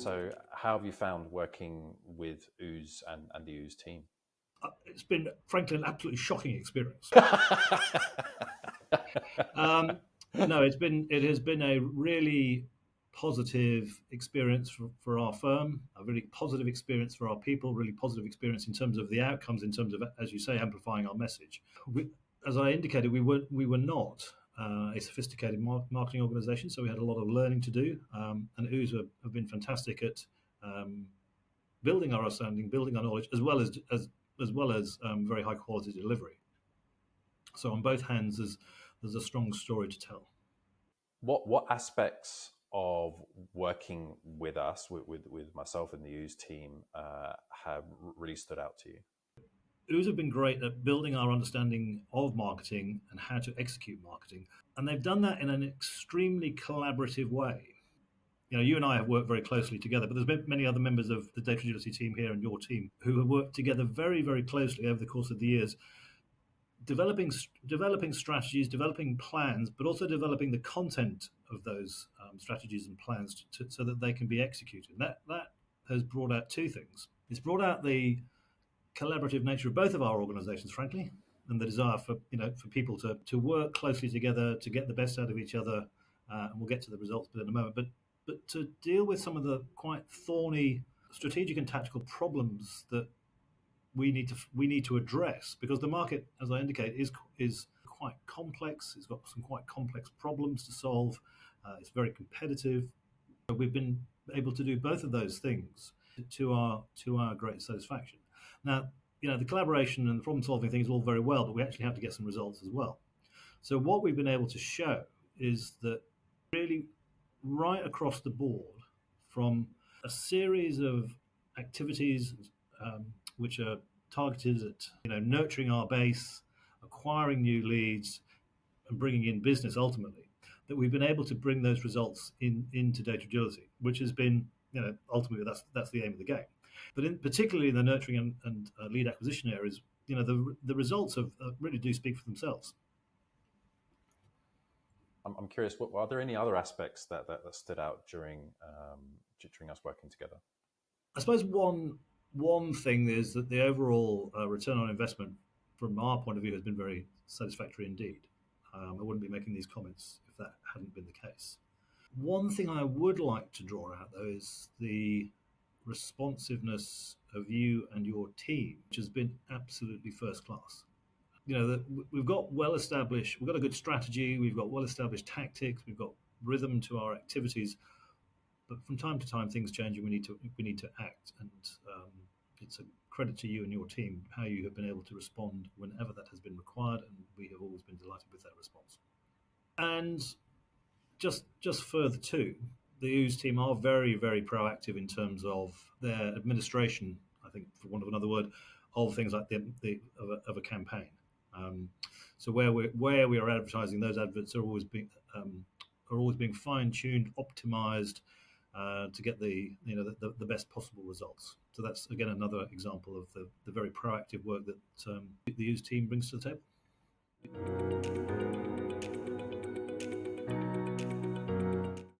So how have you found working with Ooze and the Ooze team? It's been, frankly, an absolutely shocking experience. No, it has been a really positive experience for our firm, a really positive experience for our people, really positive experience in terms of the outcomes, in terms of, as you say, amplifying our message. As I indicated, we were not a sophisticated marketing organization, so we had a lot of learning to do. And Ooze have been fantastic at building our understanding, building our knowledge, as well as very high quality delivery. So on both hands, there's a strong story to tell. What aspects of working with us, with myself and the Ooze team, have really stood out to you? Ooze have been great at building our understanding of marketing and how to execute marketing. And they've done that in an extremely collaborative way. You know, you and I have worked very closely together, but there's been many other members of the data agility team here and your team who have worked together very, very closely over the course of the years, developing strategies, developing plans, but also developing the content of those strategies and plans so that they can be executed. That has brought out two things. It's brought out the collaborative nature of both of our organizations, frankly, and the desire for people to work closely together to get the best out of each other, and we'll get to the results in a moment. But to deal with some of the quite thorny strategic and tactical problems that we need to address, because the market, as I indicate, is quite complex. It's got some quite complex problems to solve. It's very competitive. We've been able to do both of those things to our great satisfaction. Now, the collaboration and the problem-solving thing is all very well, but we actually have to get some results as well. So what we've been able to show is that really right across the board, from a series of activities which are targeted at nurturing our base, acquiring new leads, and bringing in business ultimately, that we've been able to bring those results into data agility, which has been, ultimately that's the aim of the game. But particularly in the nurturing and lead acquisition areas, the results really do speak for themselves. I'm curious, are there any other aspects that stood out during us working together? I suppose one thing is that the overall return on investment from our point of view has been very satisfactory indeed. I wouldn't be making these comments if that hadn't been the case. One thing I would like to draw out, though, is the responsiveness of you and your team, which has been absolutely first class. We've got we've got a good strategy, we've got well-established tactics, we've got rhythm to our activities, but from time to time things change and we need to act. And it's a credit to you and your team how you have been able to respond whenever that has been required, and we have always been delighted with that response. And just further too, the Ooze team are very, very proactive in terms of their administration, I think, for want of another word, of things like of a campaign. So where we are advertising, those adverts are always being fine-tuned, optimized to get the best possible results. So that's again another example of the very proactive work that the Ooze team brings to the table.